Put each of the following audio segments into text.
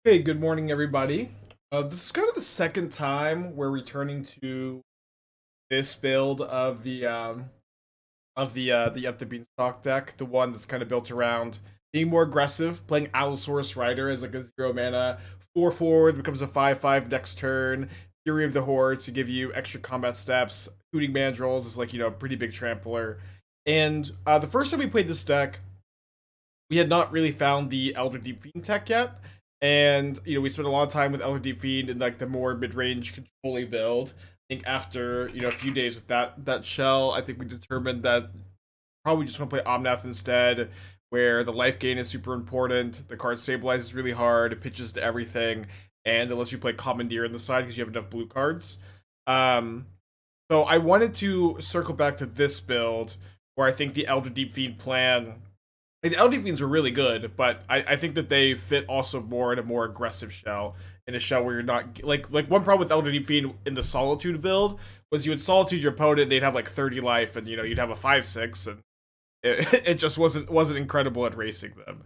Hey, good morning, everybody. This is kind of the second time we're returning to this build of the Up the Beanstalk deck, the one that's kind of built around being more aggressive, playing Allosaurus Rider as like a 0 mana 4/4 that becomes a 5/5 next turn. Fury of the Horde to give you extra combat steps. Hooting Mandrills is like a pretty big trampler. And the first time we played this deck, we had not really found the Elder Deep-Fiend tech yet. And we spent a lot of time with Elder Deep-Fiend in like the more mid-range controlling build. I think after a few days with that shell, I think we determined that probably just want to play Omnath instead, where the life gain is super important, the card stabilizes really hard, it pitches to everything, and it lets you play Commandeer in the side because you have enough blue cards. Um, so I wanted to circle back to this build where I think the Elder Deep-Fiend plan, and the Elder Deep-Fiends are really good, but I think that they fit also more in a more aggressive shell, in a shell where you're not like one problem with Elder Deep-Fiend in the Solitude build was you would Solitude your opponent, they'd have like 30 life, and you'd have a 5/6, and it just wasn't incredible at racing them.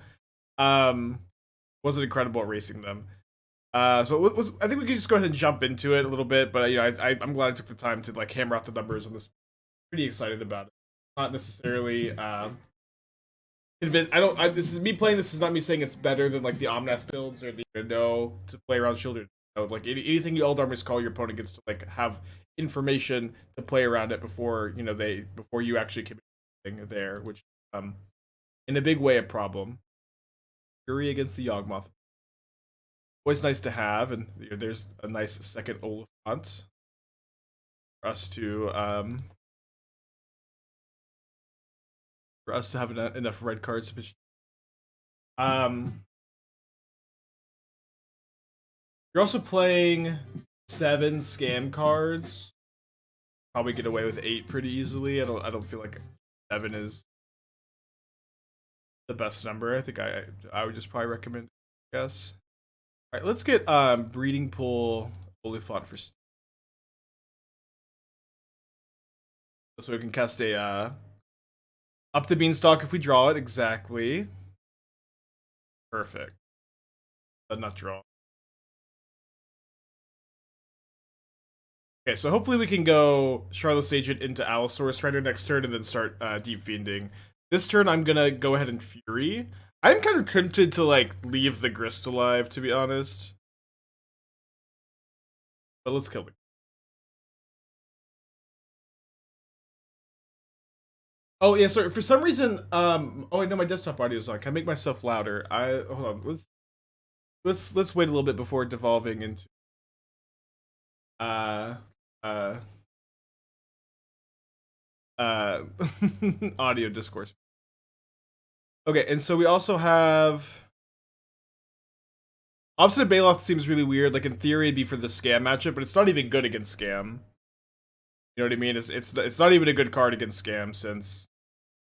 Wasn't incredible at racing them. So I think we could just go ahead and jump into it a little bit, but I'm glad I took the time to like hammer out the numbers on this. Pretty excited about it. Not necessarily I don't. This is me playing. This is not me saying it's better than like the Omnath builds or the know to play around children. Like anything you Eldarmers call your opponent gets to like have information to play around it before before you actually commit anything there, which in a big way a problem. Fury against the Yawgmoth. Always nice to have, and there's a nice second Oliphaunt for us to have enough red cards to pitch. You're also playing 7 scam cards. Probably get away with 8 pretty easily. I don't feel like 7 is the best number. I think I would just probably recommend, I guess. All right, let's get Breeding Pool Oliphaunt for so we can cast a Up the Beanstalk if we draw it exactly. Perfect. But not draw. Okay, so hopefully we can go Shardless Agent into Allosaurus Rider next turn and then start Deep Fiending. This turn I'm gonna go ahead and Fury. I'm kind of tempted to like leave the Grist alive, to be honest. But let's kill the. Oh yeah, sorry. For some reason, oh wait, no, my desktop audio is on. Can I make myself louder? Hold on. Let's wait a little bit before devolving into uh uh uh audio discourse. Okay, and so we also have Obstinate Baloth seems really weird. Like in theory, it'd be for the Scam matchup, but it's not even good against Scam. You know what I mean? It's not even a good card against Scam since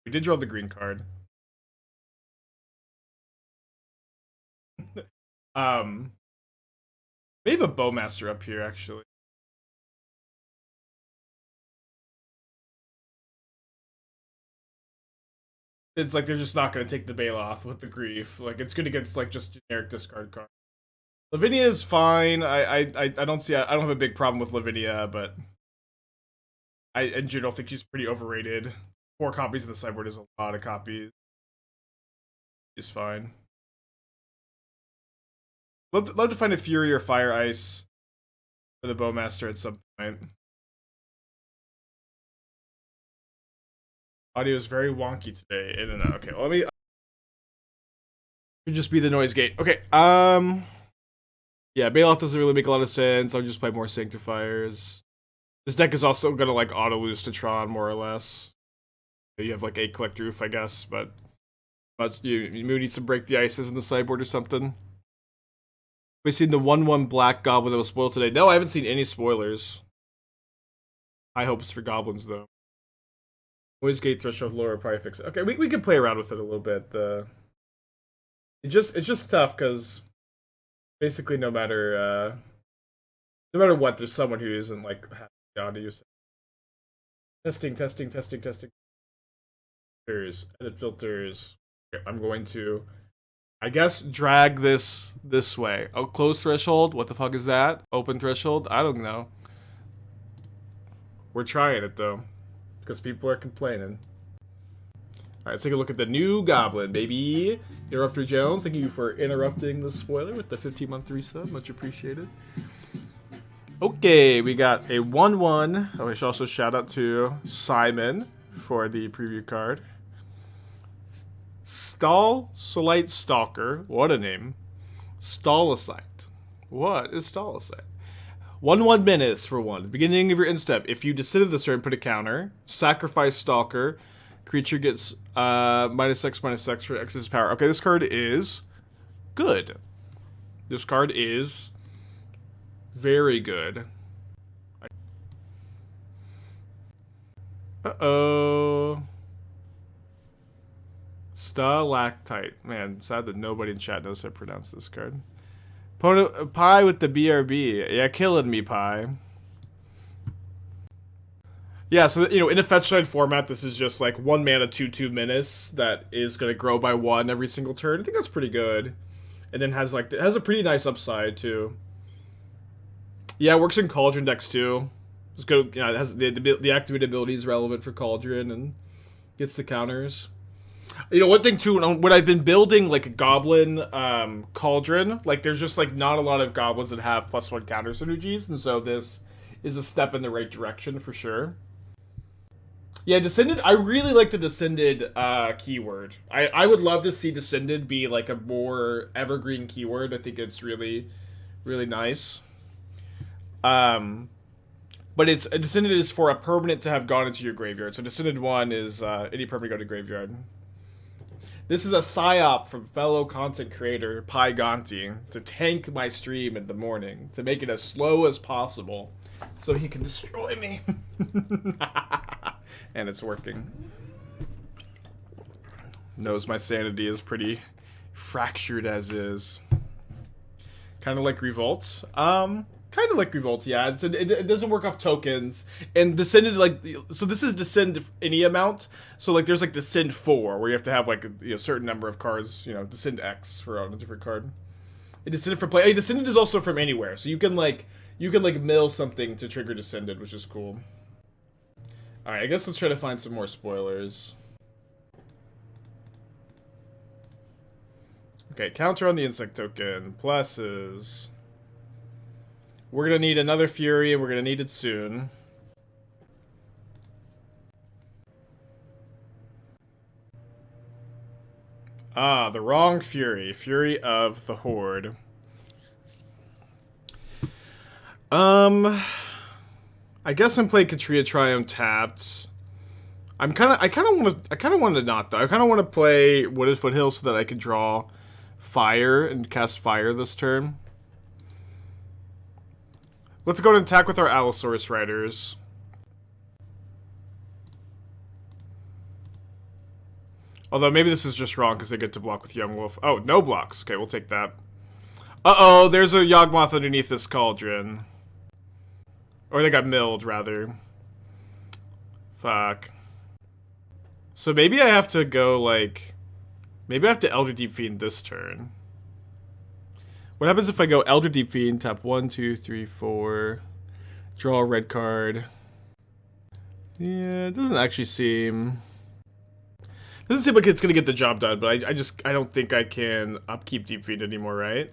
we did draw the green card. um, we have a Bowmaster up here actually. It's like they're just not going to take the Baloth with the grief. Like it's good against like just generic discard card. Lavinia is fine. I don't see. I don't have a big problem with Lavinia, but I in general think she's pretty overrated. 4 copies of the sideboard is a lot of copies. She's fine. Love to find a Fury or Fire Ice for the Bowmaster at some point. Audio is very wonky today. In and out. Okay, well, let me. Could just be the noise gate. Okay. Yeah, Baloth doesn't really make a lot of sense. I'll just play more Sanctifiers. This deck is also gonna like auto lose to Tron more or less. You have like a Collect Roof, I guess, but you need to break the ices in the sideboard or something. We've seen the 1/1 black goblin that was spoiled today. No, I haven't seen any spoilers. High hopes for goblins though. Noise gate threshold lower probably fix it. Okay, we can play around with it a little bit. It's just tough because basically no matter what, there's someone who isn't like happy to use it. Testing. Filters, edit filters. Okay, I'm going to I guess drag this way. Oh, close threshold? What the fuck is that? Open threshold? I don't know. We're trying it, though. Because people are complaining. Alright, let's take a look at the new Goblin, baby. Interrupter Jones, thank you for interrupting the spoiler with the 15-month resub. Much appreciated. Okay, we got a 1-1. Oh, we should also shout out to Simon for the preview card. Stalacite Stalker. What a name. Stalacite. What is Stalacite? 1/1 menace for 1. Beginning of your instep. If you descended this turn, put a counter. Sacrifice Stalker. Creature gets -X/-X for X's power. Okay, this card is good. This card is very good. Uh-oh. Stalactite. Man, sad that nobody in chat knows how to pronounce this card. Pie with the BRB. Yeah, killing me, Pie. Yeah, so, you know, in a fetch line format, this is just like 1 mana 2/2 menace that is going to grow by 1 every single turn. I think that's pretty good. And then has like, it has a pretty nice upside, too. Yeah, it works in Cauldron decks, too. It's good, you know, it has the activated ability is relevant for Cauldron and gets the counters. You know, one thing too, when I've been building like a Goblin Cauldron, like there's just like not a lot of Goblins that have +1 counter synergies, and so this is a step in the right direction for sure. Yeah, Descended, I really like the Descended keyword. I would love to see Descended be like a more evergreen keyword. I think it's really, really nice. But it's Descended is for a permanent to have gone into your graveyard. So Descended 1 is any permanent go to graveyard. This is a psyop from fellow content creator Pi Gonti to tank my stream in the morning, to make it as slow as possible so he can destroy me. And it's working. Knows my sanity is pretty fractured as is. Kind of like Revolt. Kind of like Revolt, yeah. It doesn't work off tokens. And Descended, like, so this is Descend any amount. So, like, there's, like, Descend 4, where you have to have, like, a certain number of cards, you know, Descend X for on a different card. It Descended from play. Descended is also from anywhere. So you can, like, mill something to trigger Descended, which is cool. Alright, I guess let's try to find some more spoilers. Okay, counter on the insect token. Pluses. We're going to need another Fury, and we're going to need it soon. Ah, the wrong Fury. Fury of the Horde. I guess I'm playing Ketria Triome tapped. I kind of want to not, though. I kind of want to play Wooded Foothills so that I can draw Fire and cast Fire this turn. Let's go and attack with our Allosaurus Riders. Although, maybe this is just wrong because they get to block with Young Wolf. Oh, no blocks. Okay, we'll take that. Uh-oh, there's a Yawgmoth underneath this cauldron. Or they got milled, rather. Fuck. So maybe I have to go, like... Maybe I have to Elder Deep-Fiend this turn. What happens if I go Elder Deep-Fiend, tap 1, 2, 3, 4, draw a red card? Yeah, it doesn't actually seem... Doesn't seem like it's gonna get the job done, but I don't think I can upkeep Deep-Fiend anymore, right?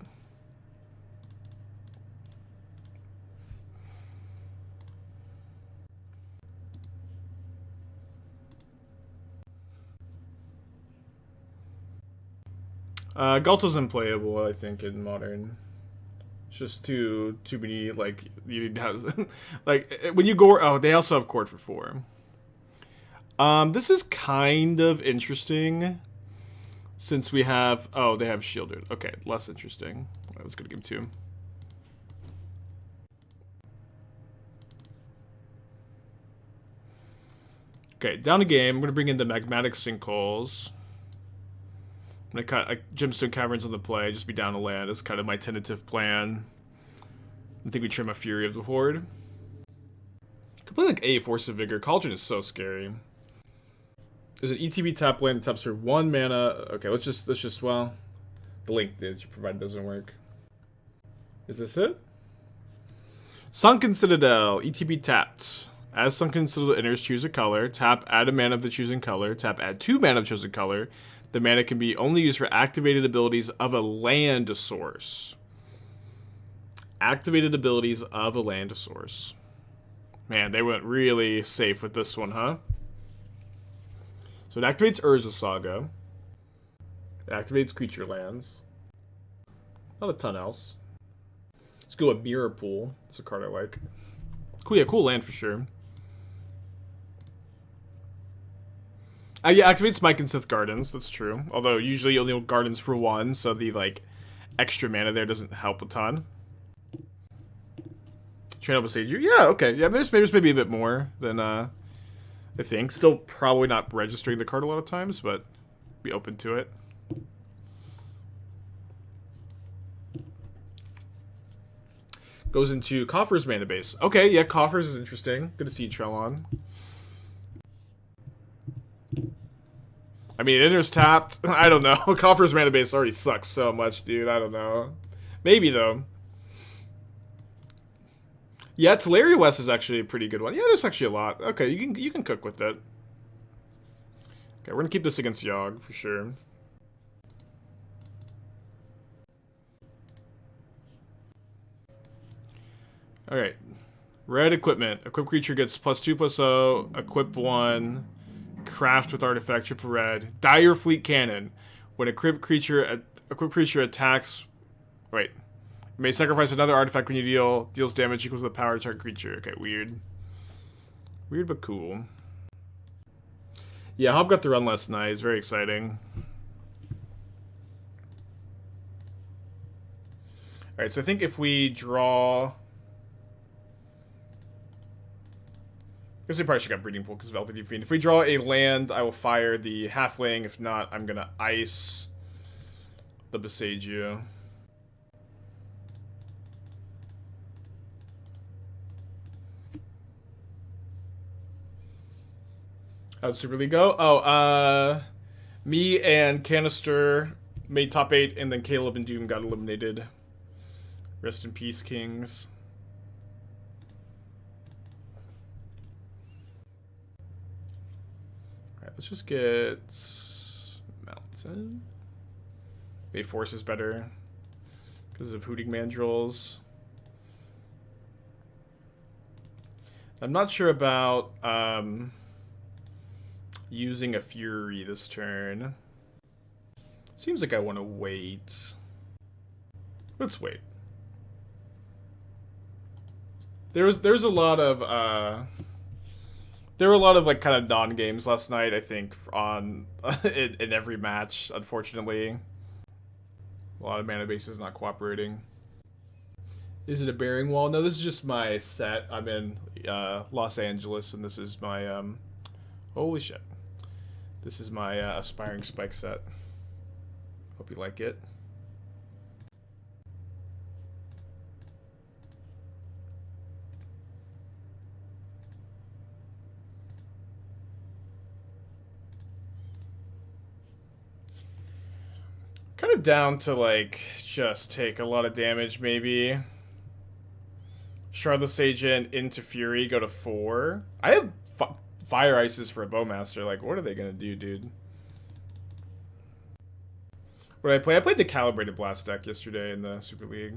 Ghalta's unplayable, I think, in Modern. It's just too many, like, you need to have, like, when you go, oh, they also have Chord for 4. This is kind of interesting, since we have, oh, they have Shielded. Okay, less interesting. Right, let's go to game 2. Okay, down a game. I'm going to bring in the Magmatic Sinkholes. I'm going to cut Gemstone Caverns on the play, just be down to land. That's kind of my tentative plan. I think we trim a Fury of the Horde. Could play like a Force of Vigor. Cauldron is so scary. There's an ETB tap land that taps for 1 mana. Okay, let's just, well, The link that you provided doesn't work. Is this it? Sunken Citadel, ETB tapped. As Sunken Citadel enters, choose a color. Tap, add a mana of the chosen color. Tap, add 2 mana of chosen color. The mana can be only used for activated abilities of a land source. Activated abilities of a land source. Man, they went really safe with this one, huh? So it activates Urza Saga. It activates creature lands. Not a ton else. Let's go with Mirror Pool. It's a card I like. Cool, yeah, cool land for sure. Yeah, activates Mike and Sith Gardens. That's true. Although usually you only need Gardens for 1, so the like extra mana there doesn't help a ton. Train up Boseiju. Yeah, okay. Yeah, there's maybe a bit more than I think. Still probably not registering the card a lot of times, but be open to it. Goes into Coffer's mana base. Okay, yeah, Coffer's is interesting. Good to see Trellon. I mean, Enter's tapped. I don't know. Coffer's mana base already sucks so much, dude. I don't know. Maybe, though. Yeah, Teleria West is actually a pretty good one. Yeah, there's actually a lot. Okay, you can cook with it. Okay, we're gonna keep this against Yogg, for sure. Alright. Red equipment. Equip creature gets +2/+0. Equip 1. Craft with artifact, triple red. Dire Fleet Cannon. When a equipped creature attacks... Wait. You may sacrifice another artifact when you deals damage equals the power of target creature. Okay, weird. Weird but cool. Yeah, Hob got the run last night. It's very exciting. Alright, so I think if we draw... I guess we probably should have Breeding Pool because of Elder Deep-Fiend. If we draw a land, I will fire the Halfling. If not, I'm going to ice the Boseiju. How'd Super League go? Oh, me and Canister made top 8, and then Caleb and Doom got eliminated. Rest in peace, Kings. Alright, let's just get Mountain. Maybe Force is better because of Hooting Mandrills. I'm not sure about using a Fury this turn. Seems like I want to wait. Let's wait. There's a lot of there were a lot of like kind of non-games last night, I think, on in every match, unfortunately. A lot of mana bases not cooperating. Is it a bearing wall? No, this is just my set. I'm in Los Angeles, and this is my holy shit. This is my Aspiring Spike set. Hope you like it. Kind of down to like just take a lot of damage, maybe. Shardless Agent into Fury, go to 4. I have Fire Ices for a Bowmaster. Like, what are they gonna do, dude? What did I play? I played the Calibrated Blast deck yesterday in the Super League.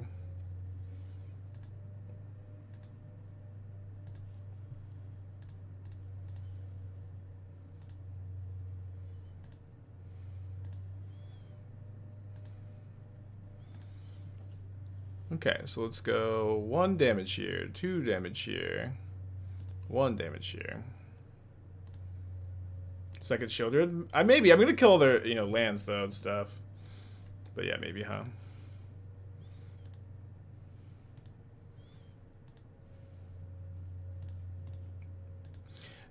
Okay, so let's go 1 damage here, 2 damage here, 1 damage here. Second Shieldred. Maybe. I'm gonna kill their, lands though and stuff. But yeah, maybe, huh?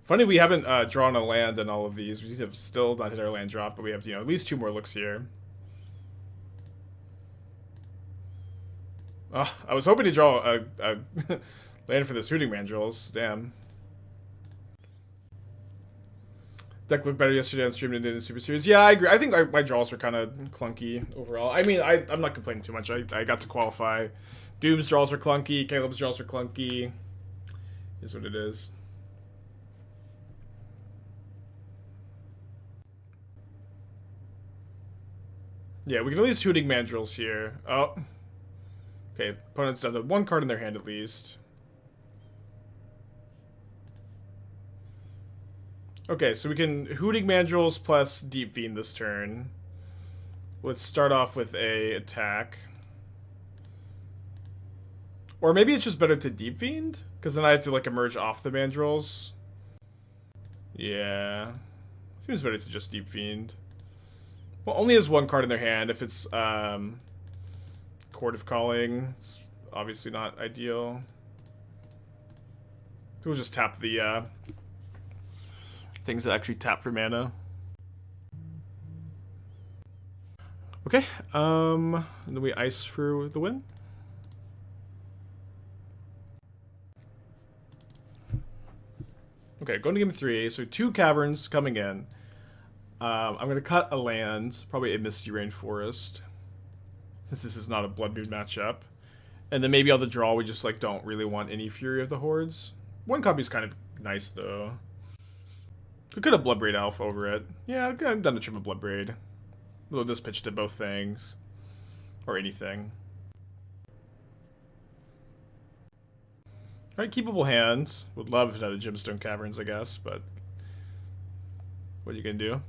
Funny we haven't drawn a land in all of these. We have still not hit our land drop, but we have, at least 2 more looks here. Oh, I was hoping to draw a land for this Hooting Mandrills. Damn. Deck looked better yesterday on stream than it did in Super Series. Yeah, I agree. I think my draws were kind of clunky overall. I mean, I'm not complaining too much. I got to qualify. Doom's draws were clunky. Caleb's draws were clunky. Is what it is. Yeah, we can at least Hooting Mandrills here. Oh. Okay, opponent's done one card in their hand at least. Okay, so we can Hooting Mandrills plus Deep-Fiend this turn. Let's start off with a attack. Or maybe it's just better to Deep-Fiend? Because then I have to, like, emerge off the Mandrills. Yeah. Seems better to just Deep-Fiend. Well, only has one card in their hand. If it's, Court of Calling, it's obviously not ideal. We'll just tap the, things that actually tap for mana. Okay, and then we ice for the win. Okay, going to game 3. So 2 caverns coming in. I'm going to cut a land, probably a Misty Rainforest, since this is not a Blood Moon matchup. And then maybe on the draw, we just like don't really want any Fury of the Hordes. One copy is kind of nice, though. We could have Bloodbraid Elf over it. Yeah, I've done a trim of Bloodbraid. Although this pitch did both things. Or anything. Alright, keepable hand. Would love if it had a Gemstone Caverns, I guess, but what are you gonna do?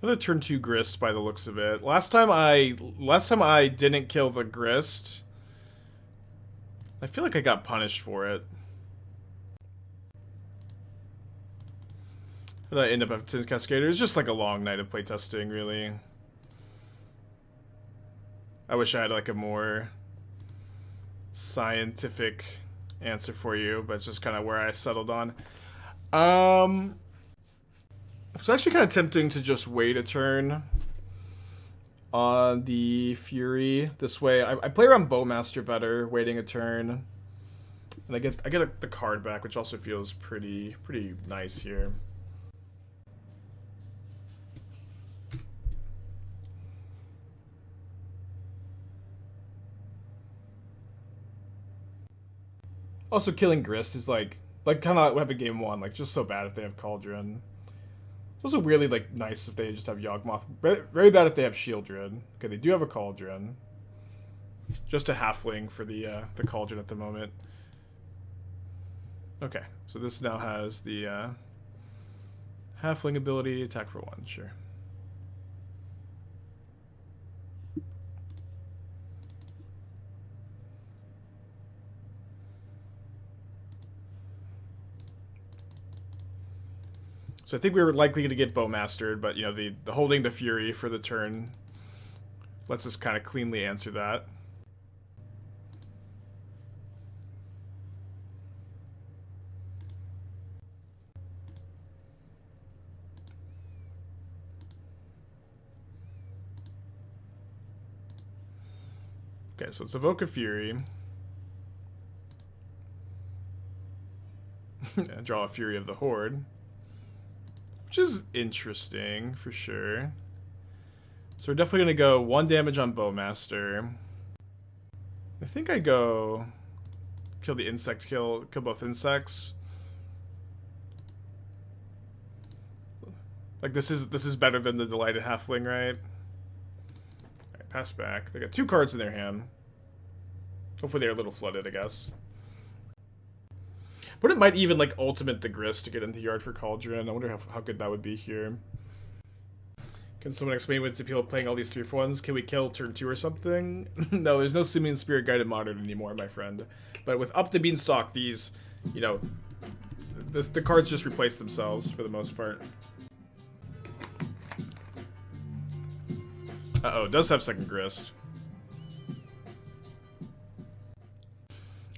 Another turn 2 Grist by the looks of it. Last time I didn't kill the Grist. I feel like I got punished for it. Did I end up at Tin Cascader? It was just like a long night of playtesting, really. I wish I had like a more scientific answer for you, but it's just kind of where I settled on. It's actually kind of tempting to just wait a turn on the Fury. This way, I play around Bowmaster better, waiting a turn, and I get the card back, which also feels pretty nice here. Also, killing Grist is like kind of what happened in game 1, like just so bad if they have Cauldron. It's also really like nice if they just have Yawgmoth. Very bad if they have Shieldred. Okay, they do have a Cauldron. Just a halfling for the Cauldron at the moment. Okay, so this now has the halfling ability, attack for 1, sure. So I think we were likely to get Bowmastered, but you know, the holding the Fury for the turn lets us kind of cleanly answer that. Okay, so let's evoke a Fury. Draw a Fury of the Horde. Which is interesting, for sure. So we're definitely going to go 1 damage on Bowmaster. I think I go... kill the insect, kill both insects. Like, this is better than the Delighted Halfling, right? Alright, pass back. They got 2 cards in their hand. Hopefully they're a little flooded, I guess. But it might even, like, ultimate the Grist to get into Yard for Cauldron. I wonder how good that would be here. Can someone explain what's the appeal of playing all these 3-for-1s? Can we kill turn 2 or something? No, there's no Simian Spirit Guided Modern anymore, my friend. But with Up the Beanstalk, these, you know, the cards just replace themselves for the most part. Uh-oh, it does have second Grist.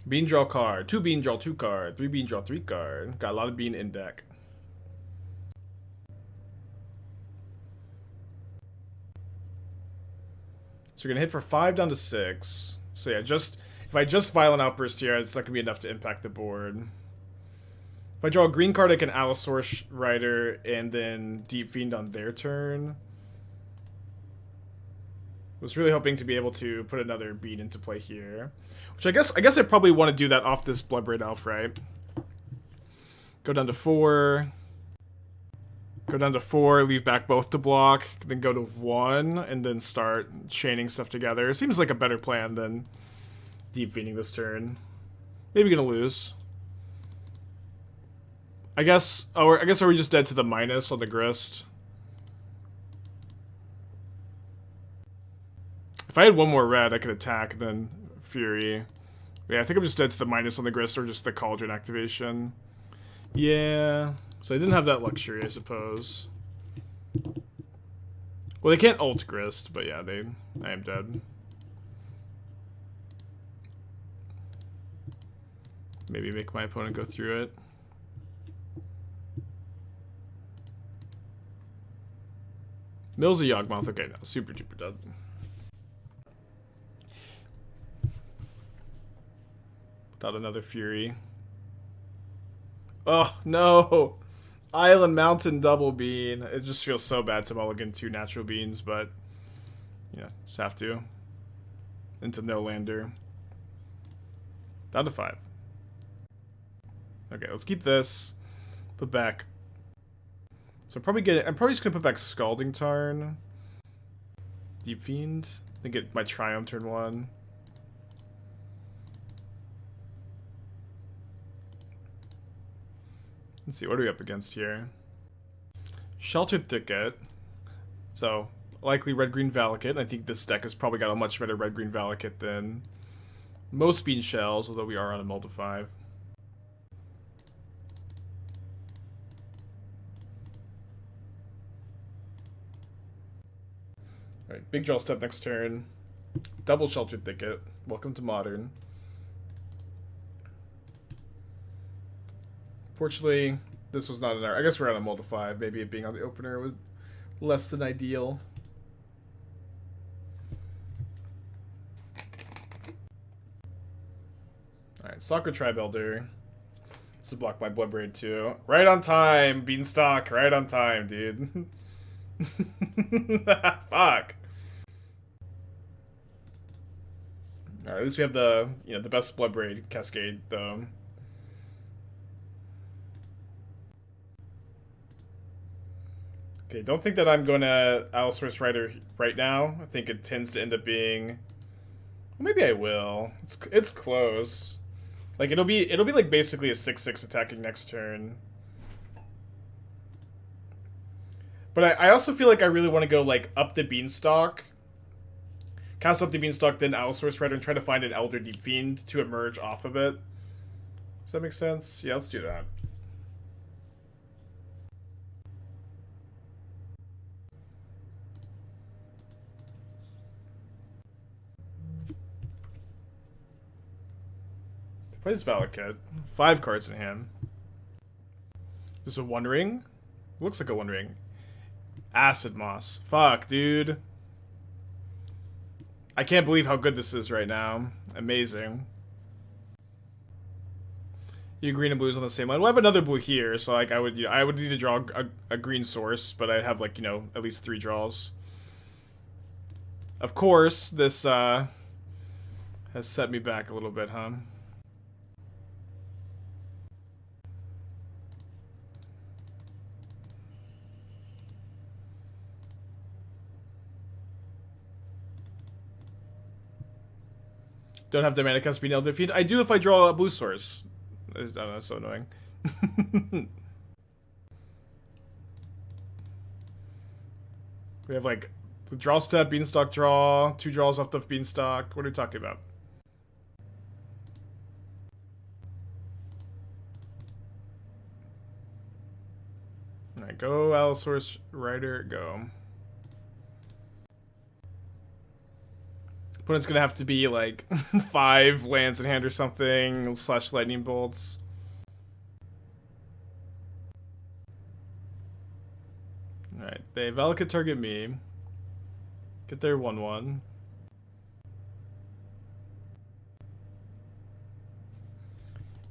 Bean draw card. 2 bean draw 2 card. 3 bean draw 3 card. Got a lot of bean in deck. So we're gonna hit for 5 down to 6. So yeah, just if I just Violent Outburst here, it's not gonna be enough to impact the board. If I draw a green card, I can Allosaurus Rider and then Deep-Fiend on their turn. Was really hoping to be able to put another beat into play here. Which I guess I probably want to do that off this Bloodbraid Elf, right? Go down to 4. Go down to 4, leave back both to block, then go to 1, and then start chaining stuff together. It seems like a better plan than Deep-Fiending this turn. Maybe gonna lose. I guess are we just dead to the minus on the grist? If I had one more red, I could attack, then Fury. But yeah, I think I'm just dead to the minus on the grist or just the Cauldron activation. Yeah. So I didn't have that luxury, I suppose. Well, they can't ult grist, but yeah, I am dead. Maybe make my opponent go through it. Mill's a Yawgmoth. Okay, no, super duper dead. Without another Fury. Oh, no! Island Mountain Double Bean. It just feels so bad to mulligan 2 natural beans, but yeah, just have to. Into no lander. Down to 5. Okay, let's keep this. Put back. So I'm probably just gonna put back Scalding Tarn. Deep-Fiend. Then get my Triome turn 1. Let's see, what are we up against here? Sheltered Thicket. So, likely red-green Valakut. I think this deck has probably got a much better red-green Valakut than most Bean Shells, although we are on a multi-5. Alright, big draw step next turn. Double Sheltered Thicket. Welcome to Modern. Fortunately, this was not an I guess we're on a multi-5. Maybe it being on the opener was less than ideal. Alright, Soccer Tribe Elder. This is blocked by Bloodbraid too. Right on time, Beanstalk. Right on time, dude. Fuck. Alright, at least we have the the best Bloodbraid Cascade though. Okay, don't think that I'm going to Allosaurus Rider right now. I think it tends to end up being... Well, maybe I will. It's close. Like, it'll be like basically a 6/6 attacking next turn. But I also feel like I really want to go, like, Up the Beanstalk. Cast Up the Beanstalk, then Allosaurus Rider, and try to find an Elder Deep-Fiend to emerge off of it. Does that make sense? Yeah, let's do that. Plays Valakut. 5 cards in hand. This is a One Ring? Looks like a One Ring. Acid Moss. Fuck, dude. I can't believe how good this is right now. Amazing. You green and blues on the same line. Well, I have another blue here, so like I would need to draw a green source, but I'd have like, at least 3 draws. Of course, this has set me back a little bit, huh? Don't have Demanicus being Elder Deep-Fiend. I do if I draw a blue source. I don't know, that's so annoying. We have like draw step, Beanstalk draw, 2 draws off the Beanstalk. What are we talking about? Alright, go Allosaurus Rider, go. Opponent's gonna have to be like 5 lands in hand or something, / lightning bolts. Alright, they Valakut target me. Get their 1/1.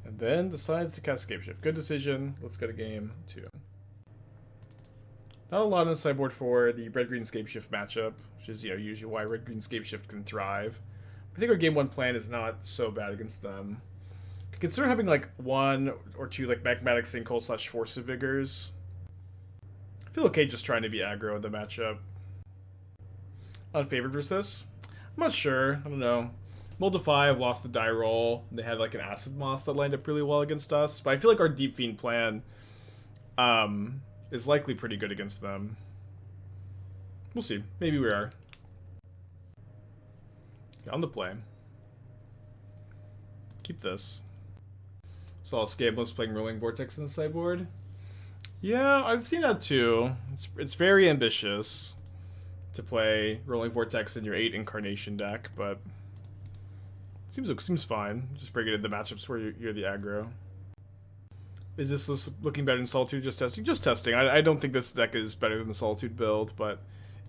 And then decides to cast Scapeshift. Good decision. Let's go to game 2. Not a lot on the sideboard for the red-green Scapeshift matchup, which is, usually why red-green Scapeshift can thrive. I think our game 1 plan is not so bad against them. Consider having like 1 or 2 like Magmatic Sinkhole / Force of Vigors. I feel okay just trying to be aggro in the matchup. Unfavored versus this? I'm not sure. I don't know. Mold of 5 lost the die roll. And they had like an Acid Moss that lined up really well against us. But I feel like our Deep-Fiend plan is likely pretty good against them. We'll see. Maybe we are. On the play. Keep this. Saw Scabeless playing Rolling Vortex in the sideboard. Yeah, I've seen that too. It's very ambitious to play Rolling Vortex in your 8 Incarnation deck, but it seems fine. Just bring it into matchups where you're the aggro. Is this looking better than Solitude? Just testing? Just testing. I don't think this deck is better than the Solitude build, but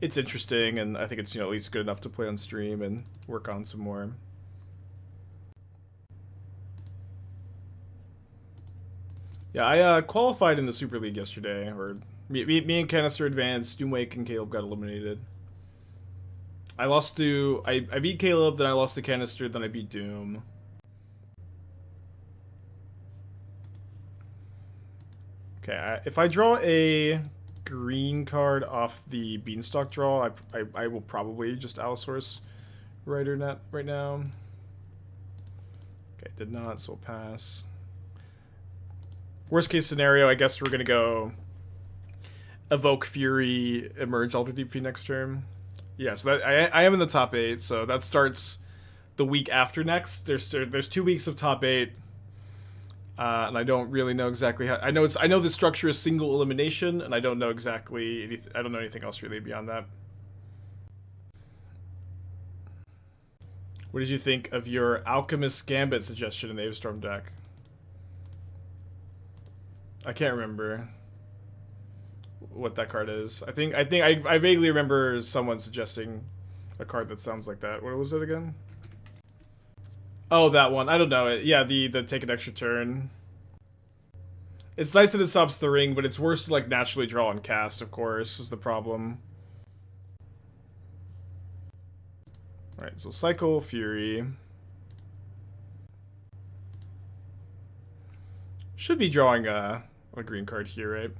it's interesting, and I think it's at least good enough to play on stream and work on some more. Yeah, I qualified in the Super League yesterday, or me and Canister advanced, Doomwake and Caleb got eliminated. I lost to... I beat Caleb, then I lost to Canister, then I beat Doom. Okay, if I draw a green card off the Beanstalk draw, I will probably just Allosaurus Rider net right now. Okay, did not, so we'll pass. Worst case scenario, I guess we're gonna go Evoke Fury, Emerge Elder Deep-Fiend next turn. Yeah, so that I am in the top 8, so that starts the week after next. There's 2 weeks of top 8, and I don't really know exactly how. I know the structure is single elimination, and I don't know exactly anything. I don't know anything else really beyond that. What did you think of your Alchemist Gambit suggestion in the Avestorm deck? I can't remember what that card is. I think I vaguely remember someone suggesting a card that sounds like that. What was it again? Oh, that one. I don't know. Yeah, the take an extra turn. It's nice that it stops the ring, but it's worse to like naturally draw and cast, of course, is the problem. Alright, so cycle Fury. Should be drawing a green card here, right?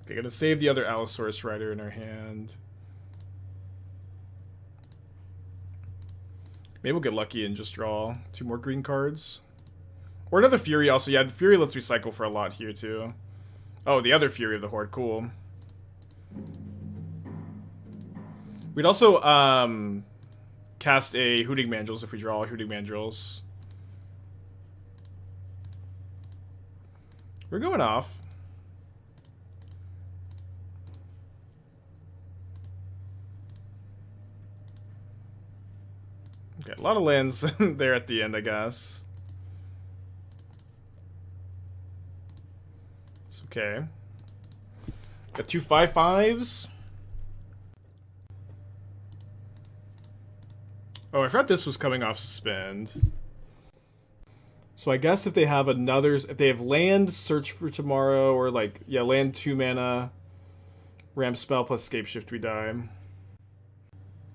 Okay, gonna save the other Allosaurus Rider in our hand. Maybe we'll get lucky and just draw 2 more green cards. Or another Fury also. Yeah, the Fury lets me cycle for a lot here too. Oh, the other Fury of the Horde. Cool. We'd also cast a Hooting Mandrills if we draw a Hooting Mandrills. We're going off. Okay, a lot of lands there at the end, I guess. It's okay. Got 2 5/5s. Oh, I forgot this was coming off suspend. So I guess if they have if they have land, Search for Tomorrow, or like, yeah, land 2 mana, ramp spell plus Scapeshift, we die.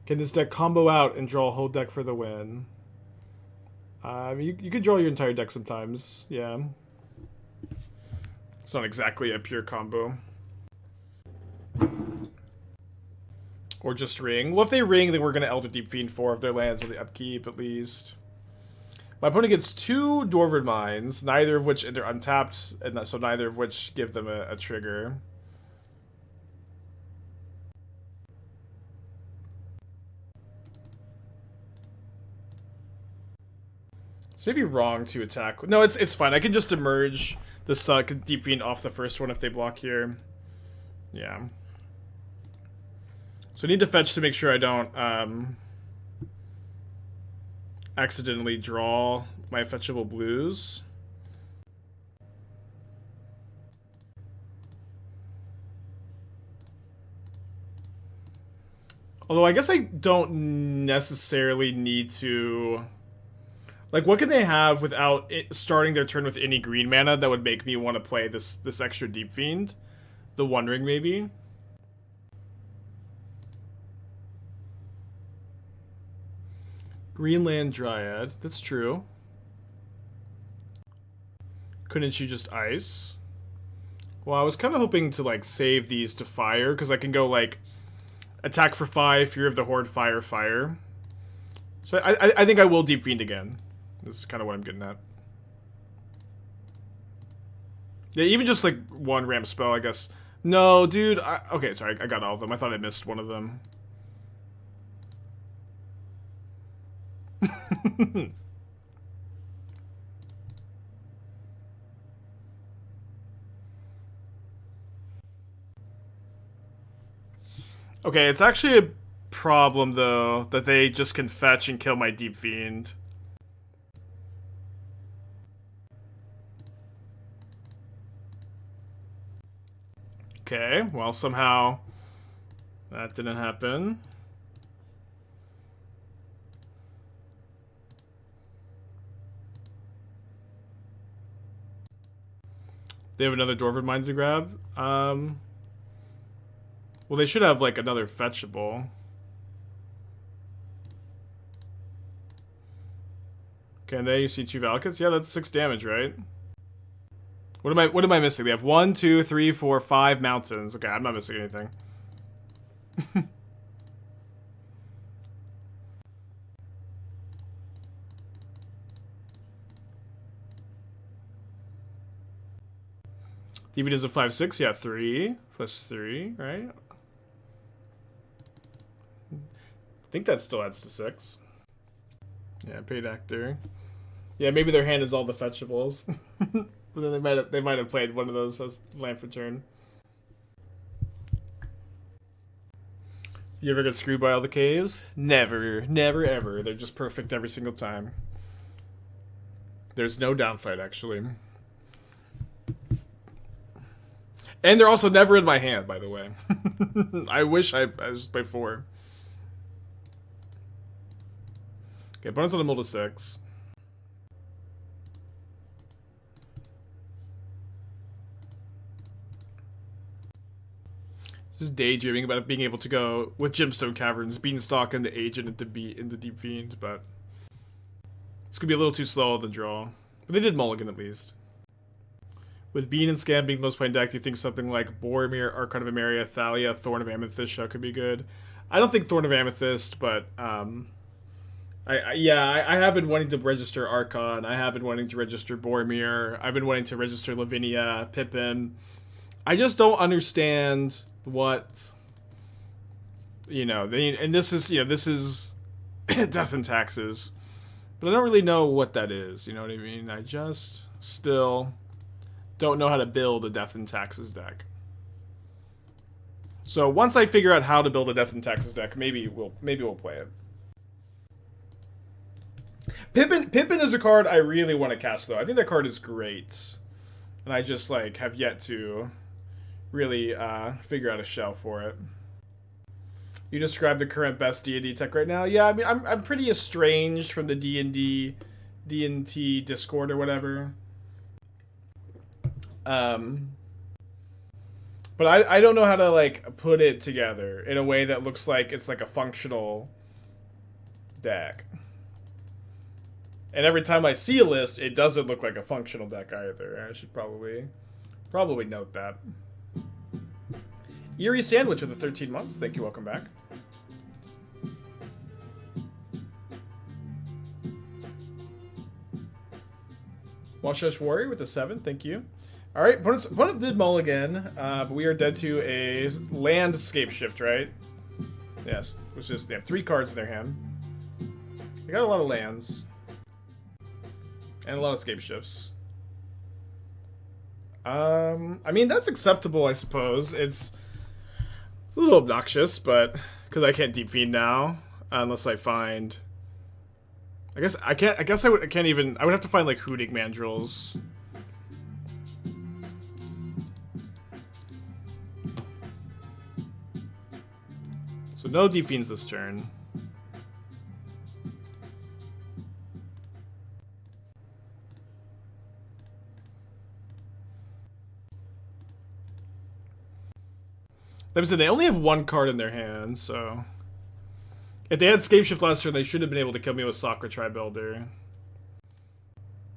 Can this deck combo out and draw a whole deck for the win? You could draw your entire deck sometimes, yeah. It's not exactly a pure combo. Or just ring. Well, if they ring, then we're going to Elder Deep-Fiend 4 of their lands on the upkeep, at least. My opponent gets 2 Dwarven Mines, neither of which, they're untapped, and so neither of which give them a trigger. It's maybe wrong to attack. No, it's fine. I can just emerge the Deep-Fiend off the first one if they block here. Yeah. So I need to fetch to make sure I don't accidentally draw my fetchable blues. Although I guess I don't necessarily need to... Like, what can they have without starting their turn with any green mana that would make me want to play this extra Deep-Fiend? The Wondering, maybe? Greenland Dryad. That's true. Couldn't you just ice? Well, I was kind of hoping to, like, save these to fire, because I can go, like, attack for 5, Fury of the Horde, fire, fire. So I think I will Deep-Fiend again. This is kind of what I'm getting at. Yeah, even just, like, one ramp spell, I guess. No, dude. Okay, sorry. I got all of them. I thought I missed one of them. Okay, it's actually a problem, though, that they just can fetch and kill my Deep-Fiend. Okay, well, somehow that didn't happen. They have another Dwarven Mine to grab. Well, they should have, like, another fetchable. Can they? You see 2 Valakutes? Yeah, that's 6 damage, right? What am I missing? They have 1, 2, 3, 4, 5 mountains. Okay, I'm not missing anything. Even is a 5/6, yeah, 3 plus 3, right? I think that still adds to 6. Yeah, paid actor. Yeah, maybe their hand is all the fetchables. But then they might have played one of those as land for turn. You ever get screwed by all the caves? Never, never, ever. They're just perfect every single time. There's no downside, actually. And they're also never in my hand, by the way. I wish I was by 4. Okay, bonus on the mill to 6. Just daydreaming about being able to go with Gemstone Caverns, Beanstalk, and the Agent into Deep-Fiend, but it's gonna be a little too slow on the draw. But they did mulligan at least. With Bean and Scam being the most played deck, do you think something like Boromir, Archon of Emeria, Thalia, Thorn of Amethyst could be good? I don't think Thorn of Amethyst, but I have been wanting to register Archon. I have been wanting to register Boromir. I've been wanting to register Lavinia, Pippin. I just don't understand what, and this is Death and Taxes, but I don't really know what that is. You know what I mean? I just still don't know how to build a Death and Taxes deck. So once I figure out how to build a Death and Taxes deck, maybe we'll play it. Pippin is a card I really want to cast, though. I think that card is great, and I just have yet to really figure out a shell for it. You describe the current best D&D tech right now. Yeah, I mean, I'm pretty estranged from the D&T Discord or whatever. But I don't know how to put it together in a way that looks like it's a functional deck. And every time I see a list, it doesn't look like a functional deck either. I should probably note that. Eerie Sandwich with the 13 months. Thank you. Welcome back. Washash Warrior with the 7. Thank you. All right. Opponent did mulligan, but we are dead to a landscape shift, right? Yes. Which is they have 3 cards in their hand. They got a lot of lands. And a lot of scape shifts. I mean, that's acceptable, I suppose. It's a little obnoxious, but because I can't Deep-Fiend now unless I find. I guess I can't. I guess I can't even. I would have to find Hooting Mandrills. So no Deep-Fiends this turn. They only have one card in their hand, so... If they had Scapeshift last turn, they should have been able to kill me with Sakura Tribe Elder.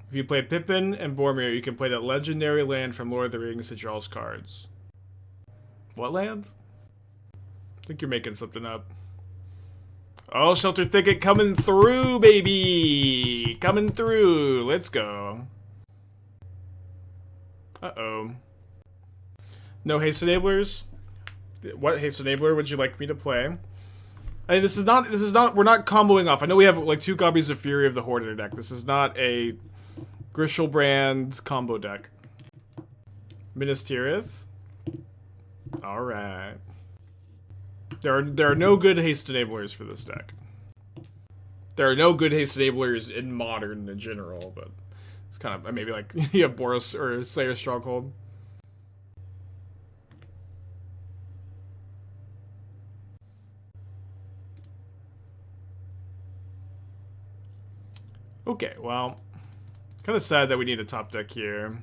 If you play Pippin and Boromir, you can play that legendary land from Lord of the Rings to draw cards. What land? I think you're making something up. Oh, Shelter Thicket coming through, baby! Coming through. Let's go. Uh-oh. No haste enablers? What haste enabler would you like me to play? I mean, this is not, we're not comboing off. I know we have like 2 copies of Fury of the Horde in our deck. This is not a Grishelbrand combo deck. Minas Tirith. Alright. There are no good haste enablers for this deck. There are no good haste enablers in Modern in general, but it's kind of, maybe like, you have Boros or Slayer Stronghold. Okay, well, kind of sad that we need a top deck here.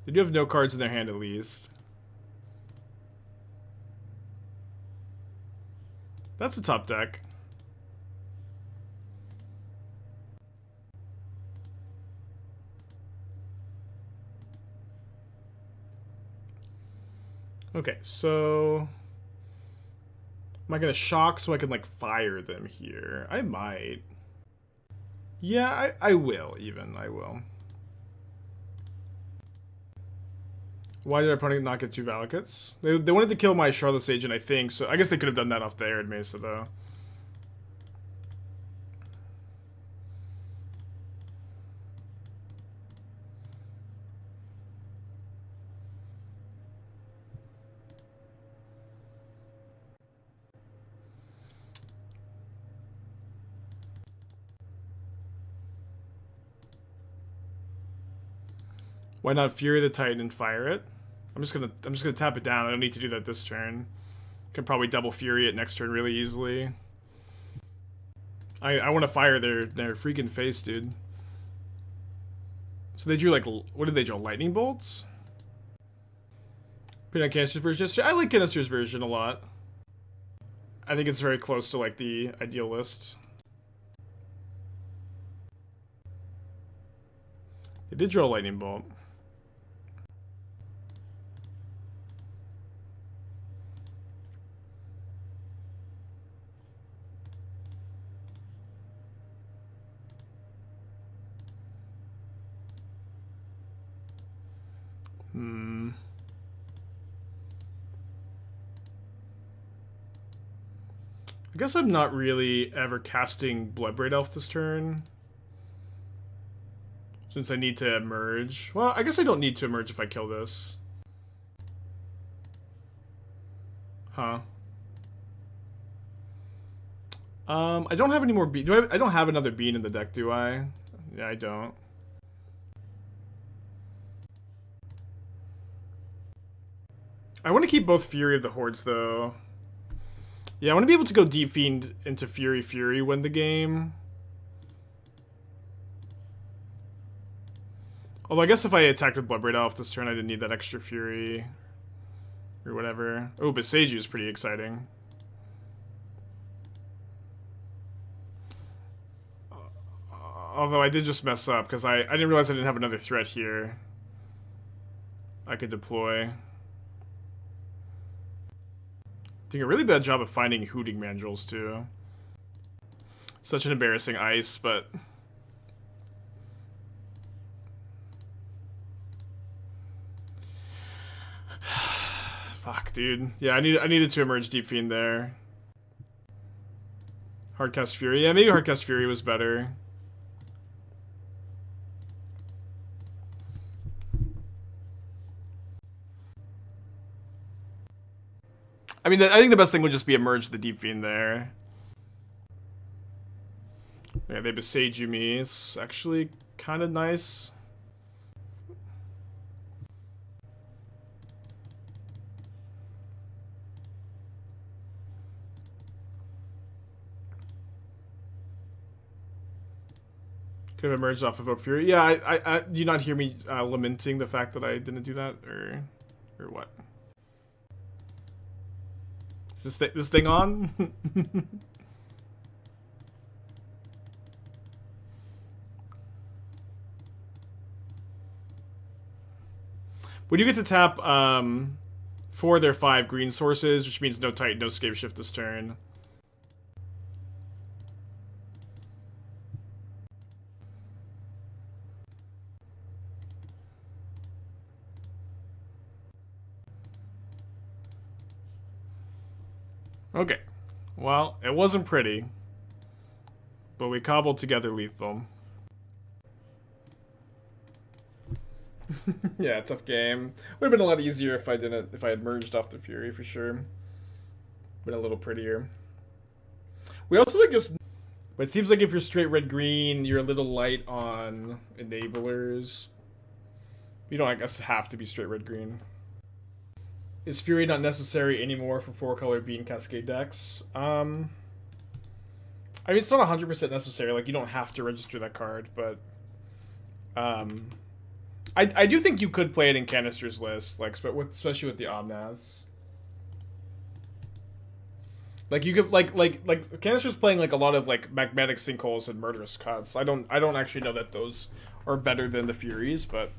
They do have no cards in their hand at least. That's a top deck. Okay, so... Am I gonna shock so I can, like, fire them here? I might. Yeah, I will, even. I will. Why did our opponent not get 2 Valakuts? They wanted to kill my Shardless Agent, I think, so I guess they could have done that off the Arid Mesa, though. Why not Fury the Titan and fire it? I'm just gonna tap it down. I don't need to do that this turn. Can probably double Fury it next turn really easily. I want to fire their freaking face, dude. So they drew like, what did they draw? Lightning bolts? Put on Canister's version yesterday. I like Canister's version a lot. I think it's very close to like the ideal list. They did draw a lightning bolt. I guess I'm not really ever casting Bloodbraid Elf this turn. Since I need to emerge. Well, I guess I don't need to emerge if I kill this. Huh. I don't have any more bean. I don't have another bean in the deck, do I? Yeah, I don't. I want to keep both Fury of the Hordes, though. Yeah, I want to be able to go Deep-Fiend into Fury win the game. Although I guess if I attacked with Bloodbraid Elf this turn, I didn't need that extra Fury. Or whatever. Oh, Boseiju is pretty exciting. Although I did just mess up, because I didn't realize I didn't have another threat here I could deploy. Doing a really bad job of finding Hooting Mandrills, too. Such an embarrassing ice, but... Fuck, dude. Yeah, I needed to emerge Deep-Fiend there. Hardcast Fury. Yeah, maybe Hardcast Fury was better. I mean, I think the best thing would just be emerge the Deep-Fiend there. Yeah, they Boseiju me. It's actually kind of nice. Should have emerged off of Oak Fury. Yeah, I do you not hear me lamenting the fact that I didn't do that, or what? Is this thing on? When you get to tap 4 of their 5 green sources, which means no Titan, no Scape Shift this turn. Okay. Well, it wasn't pretty, but we cobbled together lethal. Yeah, tough game. Would have been a lot easier if I had merged off the Fury for sure. Been a little prettier. We also like just, but it seems like if you're straight red green, you're a little light on enablers. You don't, I guess, have to be straight red green. Is Fury not necessary anymore for 4-color Bean Cascade decks? I mean, it's not 100% necessary. Like, you don't have to register that card, but I do think you could play it in Canister's list, like, especially with the Omnaths. Like, you could, like Canister's playing, like, a lot of, like, Magmatic Sinkholes and Murderous Cuts. I don't actually know that those are better than the Furies, but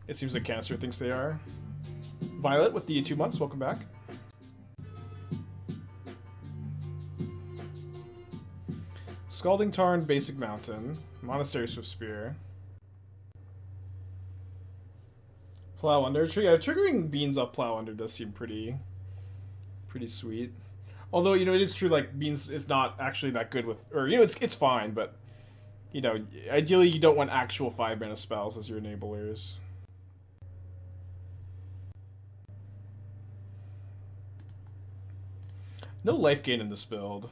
it seems like Canister thinks they are. Violet with the 2 months, welcome back. Scalding Tarn, Basic Mountain, Monastery Swift Spear. Plow Under. Yeah, triggering Beans off Plow Under does seem pretty sweet. Although, you know, it is true, like, Beans is not actually that good with, or, you know, it's fine, but, you know, ideally you don't want actual 5-mana spells as your enablers. No life gain in this build.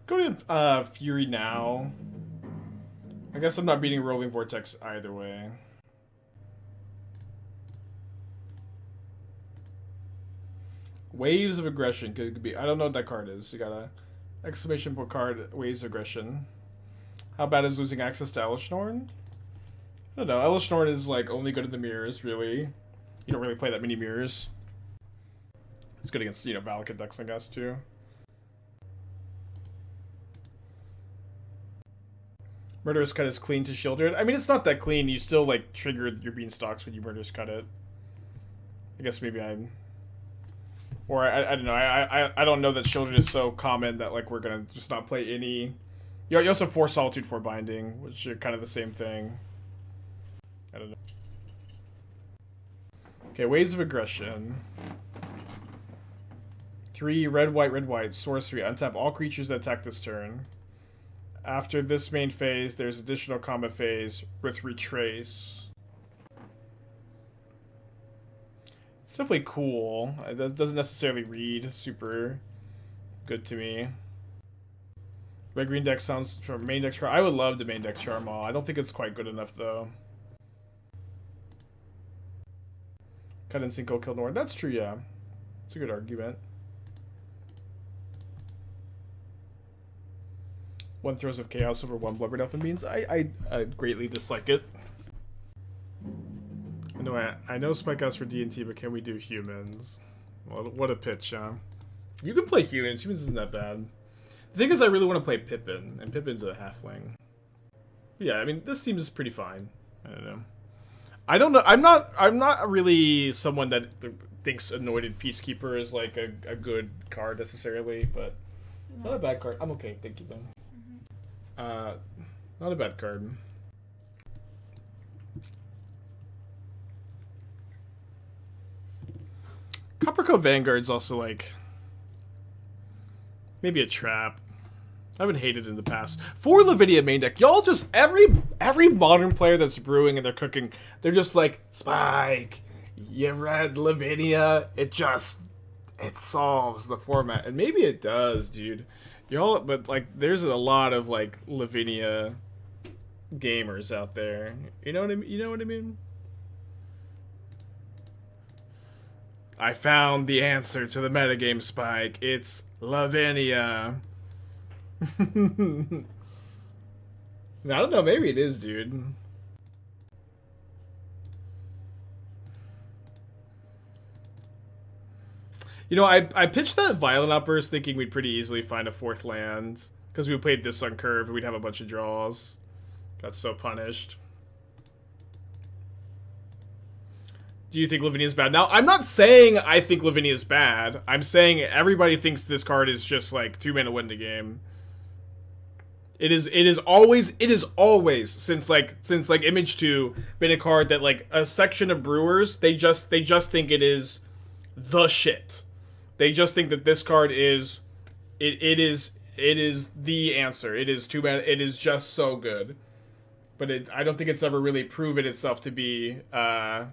Go to Fury now. I guess I'm not beating Rolling Vortex either way. Waves of Aggression could be. I don't know what that card is. You got a exclamation point card. Waves of Aggression. How bad is losing access to Elishnorn? I don't know. Elishnorn is like only good in the mirrors. Really, you don't really play that many mirrors. It's good against, you know, Valakut decks, I guess, too. Murderous Cut is clean to Shieldred. I mean, it's not that clean. You still, like, trigger your Beanstalks when you Murderous Cut it. I guess maybe I'm... Or, I don't know. I don't know that Shieldred is so common that, like, we're gonna just not play any... You also have 4 Solitude, 4 Binding, which are kind of the same thing. I don't know. Okay, Waves of Aggression. 3 red, white, sorcery. Untap all creatures that attack this turn. After this main phase, there's additional combat phase with Retrace. It's definitely cool. It doesn't necessarily read super good to me. Red green deck sounds from main deck charm. I would love the main deck charm all. I don't think it's quite good enough though. Cut and Sinkhole kill Nord. That's true, yeah. It's a good argument. 1 Throes of Chaos over 1 Bloodbraid Elf and Beans. I greatly dislike it. I know Spike House for D&T, but can we do humans? Well, what a pitch, huh? You can play humans. Humans isn't that bad. The thing is, I really want to play Pippin, and Pippin's a halfling. But yeah, I mean, this seems pretty fine. I don't know. I don't know. I'm not really someone that thinks Anointed Peacekeeper is like a good card necessarily, but it's not a bad card. I'm okay. Thank you, though. Not a bad card. Coppercoat Vanguard's also like maybe a trap. I haven't hated it in the past. For Lavinia main deck, y'all just every modern player that's brewing and they're cooking, they're just like, Spike, you read Lavinia, it solves the format. And maybe it does, dude. Y'all, but like there's a lot of like Lavinia gamers out there. You know what I mean? I found the answer to the metagame, Spike. It's Lavinia. I don't know, maybe it is, dude. You know, I pitched that Violent Outburst thinking we'd pretty easily find a 4th land. Because we played this on curve and we'd have a bunch of draws. Got so punished. Do you think Lavinia's bad? Now, I'm not saying I think Lavinia's bad. I'm saying everybody thinks this card is just like 2-mana win the game. It is always since Image 2 been a card that like a section of brewers, they just think it is the shit. They just think that this card is it is the answer. It is 2-mana. It is just so good. But I don't think it's ever really proven itself to be that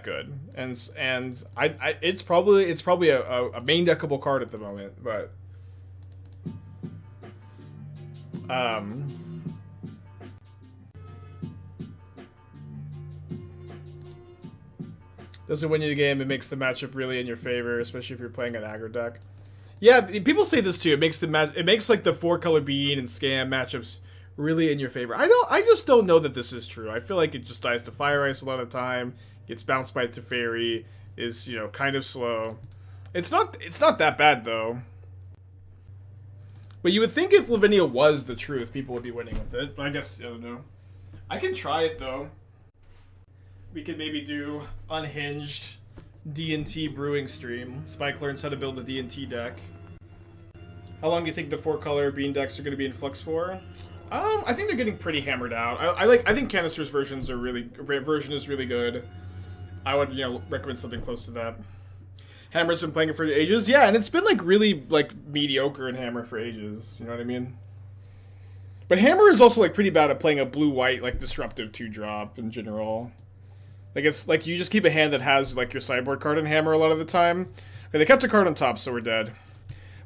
good. And it's probably a main deckable card at the moment, but doesn't win you the game. It makes the matchup really in your favor, especially if you're playing an aggro deck. Yeah, people say this too. It makes like the 4-color bean and scam matchups really in your favor. I just don't know that this is true. I feel like it just dies to Fire Ice a lot of the time. Gets bounced by Teferi, is, you know, kind of slow. It's not that bad though. But you would think if Lavinia was the truth, people would be winning with it. But I guess, I don't know. I can try it, though. We could maybe do unhinged D&T brewing stream. Spike learns how to build a D&T deck. How long do you think the 4-color bean decks are going to be in flux for? I think they're getting pretty hammered out. I think Canister's version is really good. I would, you know, recommend something close to that. Hammer's been playing it for ages. Yeah, and it's been, like, really, like, mediocre in Hammer for ages. You know what I mean? But Hammer is also, like, pretty bad at playing a blue-white, like, disruptive 2-drop in general. Like, it's, like, you just keep a hand that has, like, your sideboard card in Hammer a lot of the time. Okay, they kept a card on top, so we're dead.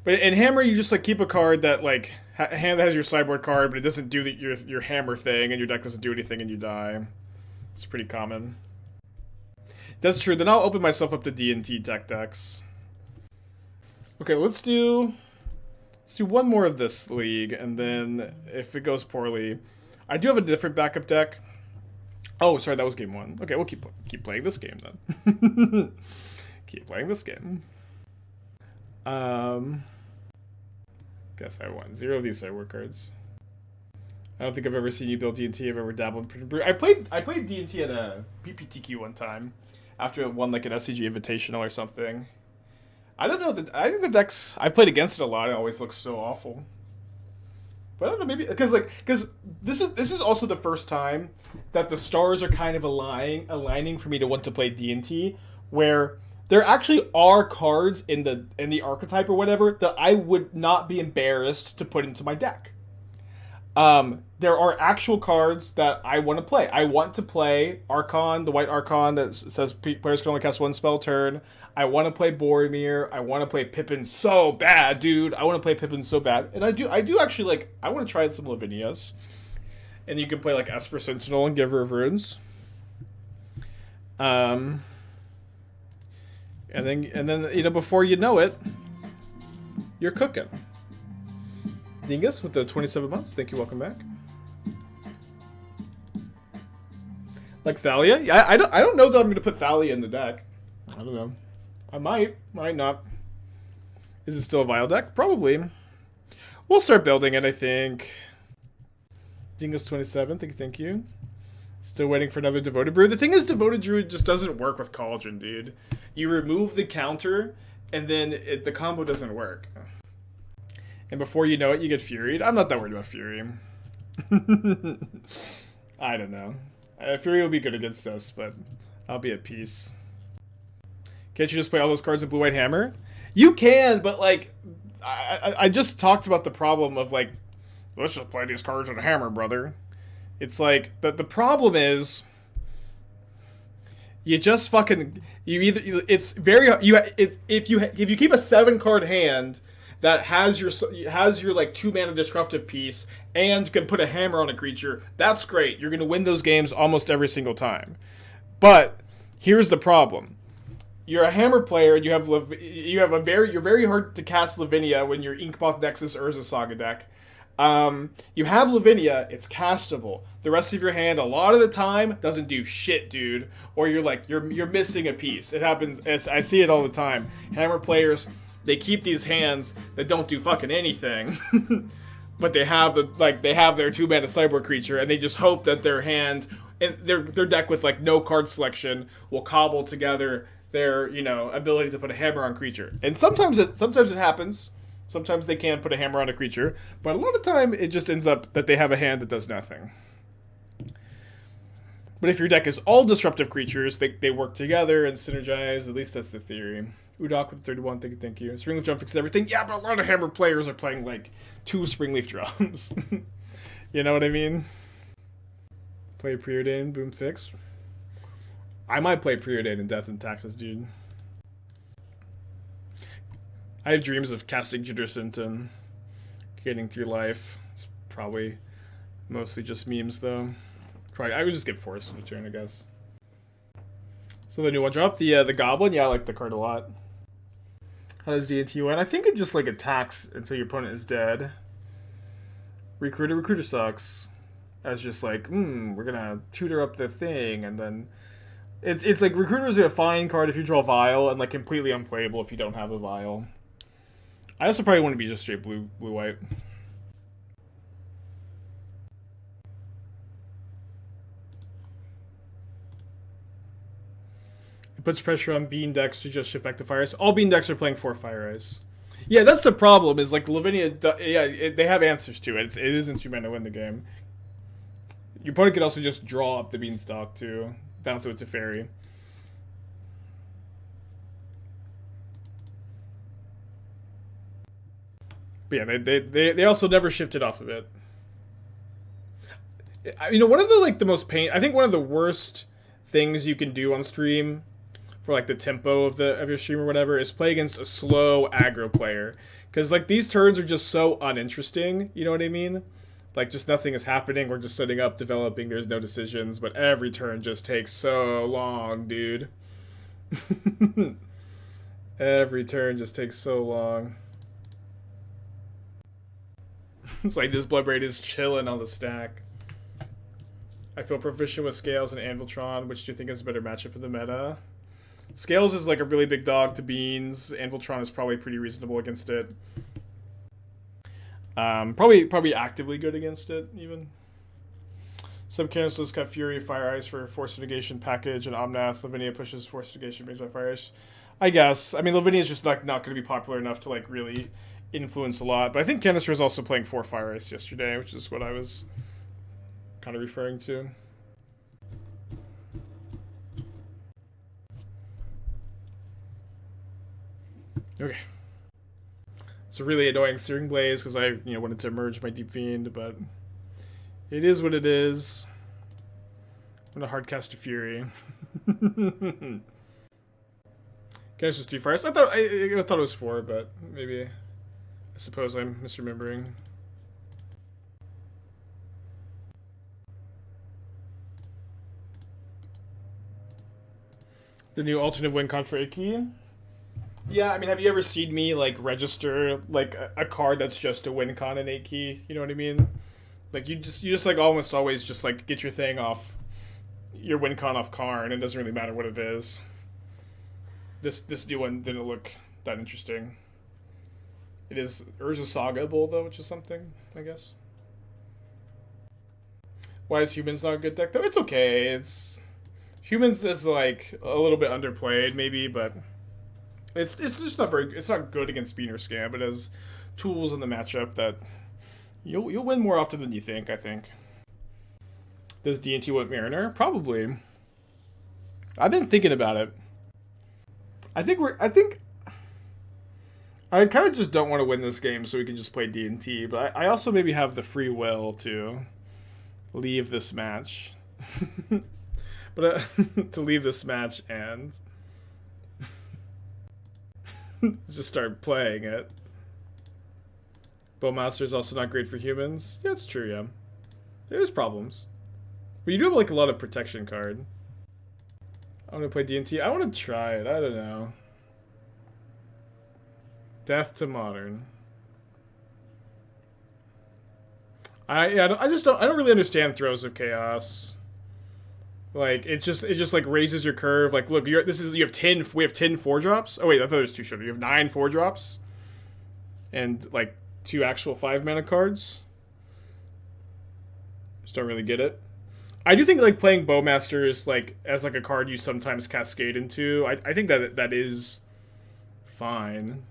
But in Hammer, you just, like, keep a card that, like, a hand that has your sideboard card, but it doesn't do your Hammer thing, and your deck doesn't do anything, and you die. It's pretty common. That's true. Then I'll open myself up to D&T tech decks. Okay, let's do one more of this league, and then if it goes poorly, I do have a different backup deck. Oh, sorry, that was game 1. Okay, we'll keep playing this game then. Keep playing this game. Guess I won. 0 of these sideboard cards. I don't think I've ever seen you build D&T. I've ever dabbled in brew. I played D&T at a PPTQ one time. After it won like an SCG Invitational or something. I don't know. I think the decks I've played against it a lot. It always looks so awful. But I don't know. Maybe because this is also the first time that the stars are kind of aligning for me to want to play D&T, where there actually are cards in the archetype or whatever that I would not be embarrassed to put into my deck. There are actual cards that I want to play. I want to play Archon, the white Archon that says players can only cast 1 spell a turn. I want to play Boromir. I want to play Pippin so bad, dude. I want to play Pippin so bad. And I do actually, like, I want to try some Lavinias. And you can play, like, Esper Sentinel and Giver of Runes. And then, you know, before you know it, you're cooking. Dingus with the 27 months. Thank you. Welcome back. Like Thalia? Yeah, I don't know that I'm going to put Thalia in the deck. I don't know. I might not. Is it still a Vile deck? Probably. We'll start building it, I think. Dingus 27. Thank you. Still waiting for another Devoted Brew. The thing is, Devoted Druid just doesn't work with Cauldron, dude. You remove the counter, and then the combo doesn't work. And before you know it, you get Furied. I'm not that worried about Fury. I don't know. Fury will be good against us, but I'll be at peace. Can't you just play all those cards in Blue-White Hammer? You can, but, like, I just talked about the problem of, like, let's just play these cards in a Hammer, brother. It's like, the problem is, you just fucking, it's very, if you keep a 7-card hand that has your like 2-mana disruptive piece and can put a hammer on a creature, that's great. You're going to win those games almost every single time. But here's the problem. You're a hammer player and you're very hard to cast Lavinia when you're Inkmoth Nexus Urza Saga deck. You have Lavinia, it's castable. The rest of your hand, a lot of the time, doesn't do shit, dude. Or you're like, you're missing a piece. It happens, I see it all the time. Hammer players, they keep these hands that don't do fucking anything. But they have their 2-mana sideboard creature, and they just hope that their hand and their deck with like no card selection will cobble together their, you know, ability to put a hammer on creature. And sometimes it happens. Sometimes they can put a hammer on a creature, but a lot of time it just ends up that they have a hand that does nothing. But if your deck is all disruptive creatures, they work together and synergize. At least that's the theory. Udok with 31, thank you. Springleaf Drum fixes everything. Yeah, but a lot of hammer players are playing like 2 Springleaf Drums. You know what I mean? Play Preordain, boom fix. I might play Preordain in Death and Taxes, dude. I have dreams of casting Generous Ent and getting through life. It's probably mostly just memes, though. Probably I would just get Force in a turn, I guess. So the new one dropped, the Goblin. Yeah, I like the card a lot. How does D&T win? I think it just like attacks until your opponent is dead. Recruiter sucks. As just like, we're gonna tutor up the thing, and then it's like Recruiter's a fine card if you draw Vial, and like completely unplayable if you don't have a Vial. I also probably want to be just straight blue-white. It puts pressure on Bean decks to just shift back to Fire Ice. All Bean decks are playing 4 Fire Ice. Yeah, that's the problem, is like Lavinia, they have answers to it. It isn't 2 mana to win the game. Your opponent could also just draw up the Beanstalk too. Bounce it with a fairy. But yeah, they also never shifted off of it. You know, one of the like the most I think one of the worst things you can do on stream for like the tempo of your stream or whatever is play against a slow aggro player, because like these turns are just so uninteresting. You know what I mean? Like just nothing is happening. We're just setting up, developing. There's no decisions, but every turn just takes so long, dude. Every turn just takes so long. It's like this Bloodbraid is chilling on the stack. I feel proficient with Scales and Anviltron. Which do you think is a better matchup in the meta? Scales is like a really big dog to Beans. Anviltron is probably pretty reasonable against it. Probably actively good against it, even. Some cancels got Fury, Fire Ice for Force Negation package, and Omnath. Lavinia pushes Force Negation brings by Fire Ice. I guess. I mean, Lavinia is just like not going to be popular enough to like really influence a lot. But I think Canister is also playing 4 Fire Ice yesterday, which is what I was kind of referring to. Okay. It's a really annoying Searing Blaze because I wanted to merge my Deep-Fiend, but it is what it is. I'm gonna hardcast a Fury. Guys, just 3 Fires. I thought it was 4, but maybe I suppose I'm misremembering. The new alternative win con for Icky. Yeah, I mean, have you ever seen me like register like a card that's just a win con in 8 key? You know what I mean? Like you just like almost always just like get your thing off your win con off Karn, and it doesn't really matter what it is. This new one didn't look that interesting. It is Urza Saga-able though, which is something, I guess. Why is Humans not a good deck though? It's okay. It's Humans is like a little bit underplayed maybe, but it's just not very. It's not good against Bean or Scam, but it has tools in the matchup that you'll win more often than you think. I think. Does D&T want Mariner? Probably. I've been thinking about it. I think I kind of just don't want to win this game, so we can just play D&T. But I also maybe have the free will to leave this match. But to leave this match and just start playing it. Bowmaster is also not great for humans. Yeah, it's true, yeah. There's problems. But you do have like a lot of protection card. I want to play D&T. I want to try it. I don't know. Death to Modern. I don't really understand Throes of Chaos. Like it just like raises your curve. Like look, you have 10 4-drops. Oh wait, I thought there was 2 sugar. You have 9 4-drops, and like 2 actual 5-mana cards. Just don't really get it. I do think like playing Bowmaster is like as like a card you sometimes cascade into. I think that is fine.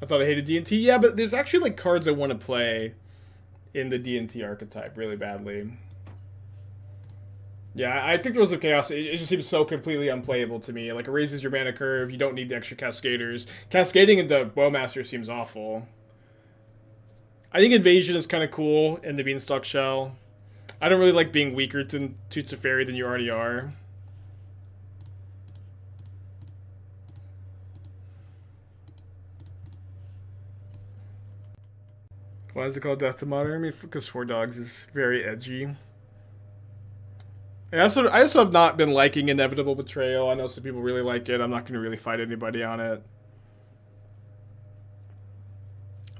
I thought I hated D&T. Yeah, but there's actually like cards I want to play in the D&T archetype really badly. Yeah, I think Throes of Chaos, it just seems so completely unplayable to me. Like, it raises your mana curve, you don't need the extra Cascaders. Cascading into Bowmaster seems awful. I think Invasion is kind of cool in the Beanstalk Shell. I don't really like being weaker to Teferi than you already are. Why is it called Death to Modern? I mean, because 4 Dogs is very edgy. I also have not been liking Inevitable Betrayal. I know some people really like it. I'm not going to really fight anybody on it.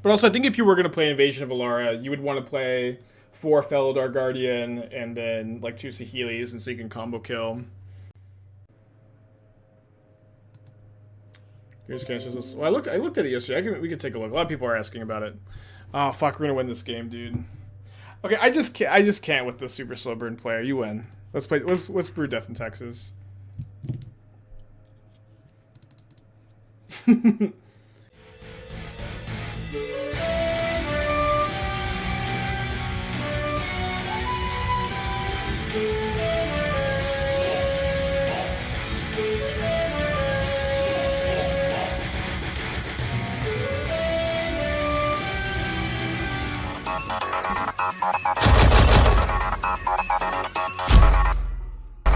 But also, I think if you were going to play Invasion of Alara, you would want to play 4 Felidar Guardian and then like 2 Saheelis, and so you can combo kill. Here's Cassius. Well, I looked at it yesterday. We could take a look. A lot of people are asking about it. Oh fuck, we're gonna win this game, dude. Okay, I just can't with the super slow burn player. You win. Let's brew Death in Texas.